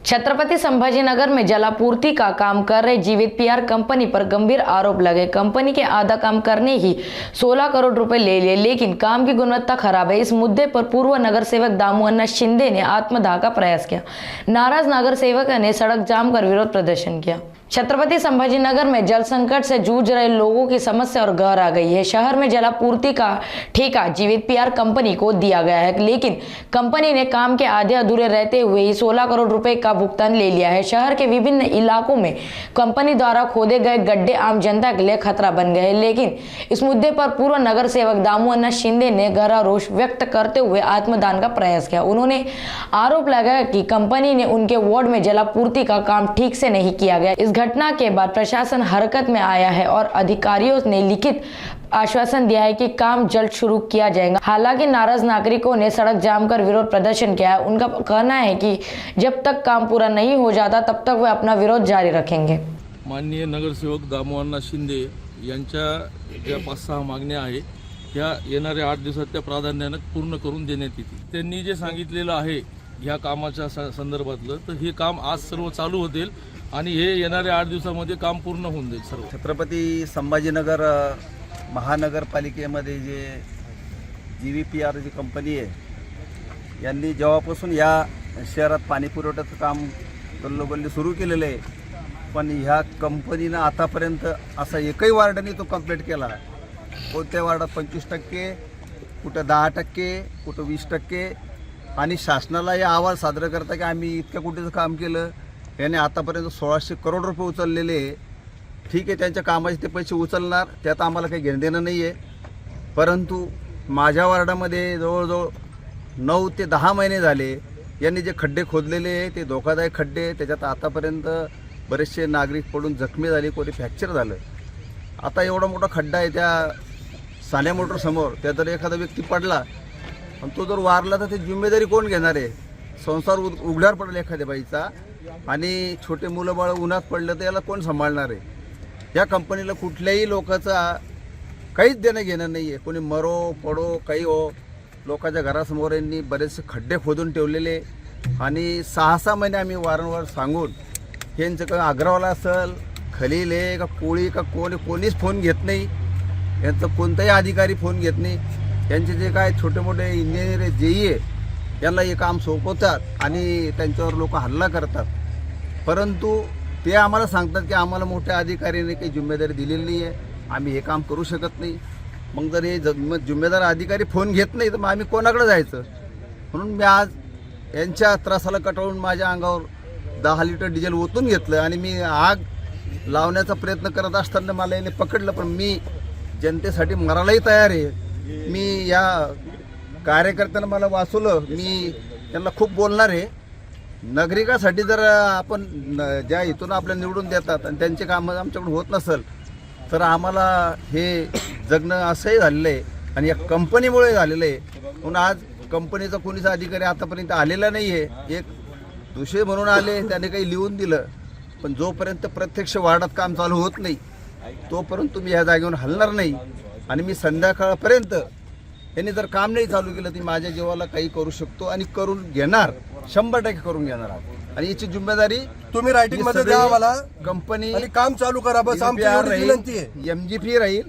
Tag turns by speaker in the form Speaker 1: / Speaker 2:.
Speaker 1: छत्रपति संभाजीनगर में जलापूर्ति का काम कर रहे जीवित पीआर कंपनी पर गंभीर आरोप लगे। कंपनी के आधा काम करने ही 16 करोड़ रुपए ले लिए, लेकिन काम की गुणवत्ता खराब है। इस मुद्दे पर पूर्व नगर सेवक दामू शिंदे ने आत्मदाह का प्रयास किया। नाराज नगर सेवक ने सड़क जाम कर विरोध प्रदर्शन किया। छत्रपति संभाजीनगर में जल संकट से जूझ रहे लोगों की समस्या और गहर आ गई है। शहर में जलापूर्ति का ठेका जीवित पीआर कंपनी को दिया गया है, लेकिन कंपनी ने काम के आधे अधूरे रहते हुए ही 16 करोड़ रुपए का भुगतान ले लिया है। शहर के विभिन्न इलाकों में कंपनी द्वारा खोदे गए गड्ढे आम जनता के लिए खतरा बन गए हैं, लेकिन इस मुद्दे पर पूर्व नगर सेवक दामू शिंदे ने गहरा रोष व्यक्त करते हुए आत्मदान का प्रयास किया। उन्होंने आरोप लगाया कि कंपनी ने उनके वार्ड में जलापूर्ति का काम ठीक से नहीं किया गया। इस घटना के बाद प्रशासन हरकत में आया है और अधिकारियों ने लिखित आश्वासन दिया है कि काम जल्द शुरू किया जाएगा। हालांकि नाराज नागरिकों ने सड़क जाम कर विरोध प्रदर्शन किया है। उनका कहना है कि जब तक काम पूरा नहीं हो जाता तब तक वे अपना विरोध जारी रखेंगे।
Speaker 2: माननीय नगरसेवक दामू शिंदे यांच्या ज्या 5-6 मागण्या आहेत ह्या येणाऱ्या 8 दिवसात त्या प्राधान्याने पूर्ण करून देण्यात येतील। त्यांनी जे सांगितलेलं आहे ह्या कामाच्या संदर्भातलं, तर हे काम आज सर्व चालू होतील आणि हे येणाऱ्या 8 दिवसामध्ये काम पूर्ण होऊन जाईल सर्व।
Speaker 3: छत्रपती संभाजीनगर महानगरपालिकेमध्ये जे GVPR जी कंपनी आहे यांनी जेव्हापासून या शहरात पाणी पुरवठ्याचं काम गल्लोगल्ली सुरू केलेलं आहे, पण ह्या कंपनीनं आतापर्यंत असा एकही वार्डाने तो कंप्लीट केला। कोणत्या वार्डात 25%, कुठं 10%, कुठं 20%, आणि शासनाला हे अहवाल सादर करता की आम्ही इतक्या कोटीचं काम केलं। याने आतापर्यंत 1600 करोड रुपये उचललेले। ठीक आहे, त्यांच्या कामाचे ते पैसे उचलणार, त्यात आम्हाला काही घेणं देणं नाही आहे, परंतु माझ्या वार्डामध्ये जवळजवळ 9 ते 10 महिने झाले यांनी जे खड्डे खोदलेले ते धोकादायक खड्डे, त्याच्यात आतापर्यंत बरेचसे नागरिक पडून जखमी झाले, कोणी फ्रॅक्चर झालं। आता एवढा मोठा खड्डा आहे त्या सान्या मोटर समोर, त्या जर एखादा व्यक्ती पडला आणि तो जर वारला तर ते जिम्मेदारी कोण घेणार आहे? संसार उघड्यावर पडला एखाद्या बाईचा, आणि छोटे मुलं बाळ उन्हात पडलं तर याला कोण सांभाळणार आहे? या कंपनीला कुठल्याही लोकांचा काहीच देणं घेणं नाही आहे। कोणी मरो पडो काही हो, लोकांच्या घरासमोर यांनी बरेचसे खड्डे खोदून ठेवलेले, आणि 6-6 महिने आम्ही वारंवार सांगून यांचं का अग्रवाला असेल, खलील आहे का कोळी का कोणीच फोन घेत नाही, यांचं कोणताही अधिकारी फोन घेत नाही। यांचे जे काय छोटे मोठे इंजिनियर आहे, JE आहे, यांना हे काम सोपवतात आणि त्यांच्यावर लोक हल्ला करतात, परंतु ते आम्हाला सांगतात की आम्हाला मोठ्या अधिकाऱ्याने काही जिम्मेदारी दिलेली नाही आहे, आम्ही हे काम करू शकत नाही। मग जर हे जिम्मेदार अधिकारी फोन घेत नाही तर मग आम्ही कोणाकडे जायचं? म्हणून मी आज यांच्या त्रासाला कटाळून माझ्या अंगावर 10 लिटर डिझेल ओतून घेतलं आणि मी आग लावण्याचा प्रयत्न करत असताना मला याने पकडलं, पण मी जनतेसाठी मरायलाही तयार आहे। मी या कार्यकर्त्यांना मला वाचवलं, मी त्यांना खूप बोलणार आहे। नागरिकांसाठी जर आपण ज्या इथून आपल्याला निवडून देतात आणि त्यांचे कामं आमच्याकडून होत नसेल तर आम्हाला हे जगणं असंही झालेलं आहे, आणि या कंपनीमुळे झालेलं आहे। म्हणून आज कंपनीचा कोणीच अधिकारी आतापर्यंत आलेला नाही आहे। एक दुसरे म्हणून आले, त्याने काही लिहून दिलं, पण जोपर्यंत प्रत्यक्ष वार्डात काम चालू होत नाही तोपर्यंत तुम्ही ह्या जागेवरून हलणार नाही। आणि मी संध्याकाळपर्यंत यांनी जर काम नाही चालू केलं तर माझ्या जीवाला काही करू शकतो आणि करून घेणार, 100% करून घेणार। आणि याची जिम्मेदारी
Speaker 4: तुम्ही रायटिंग मध्ये द्या मला,
Speaker 3: कंपनी
Speaker 4: आणि काम चालू करा, बस आमची एवढी विनंती आहे।
Speaker 3: MGP राहील,